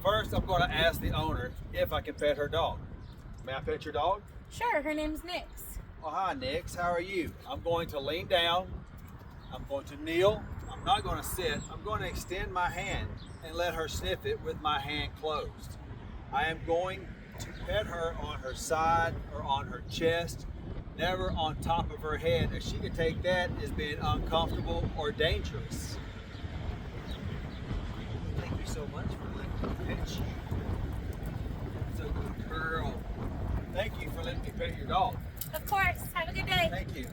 First, I'm going to ask the owner if I can pet her dog. May I pet your dog? Sure, her name's Nix. Oh, hi, Nix. How are you? I'm going to lean down. I'm going to kneel. I'm not going to sit. I'm going to extend my hand and let her sniff it with my hand closed. I am going to pet her on her side or on her chest, never on top of her head, as she could take that as being uncomfortable or dangerous. Thank you so much for letting me pet you. That's a good girl. Thank you for letting me pet your dog. Of course. Have a good day. Thank you.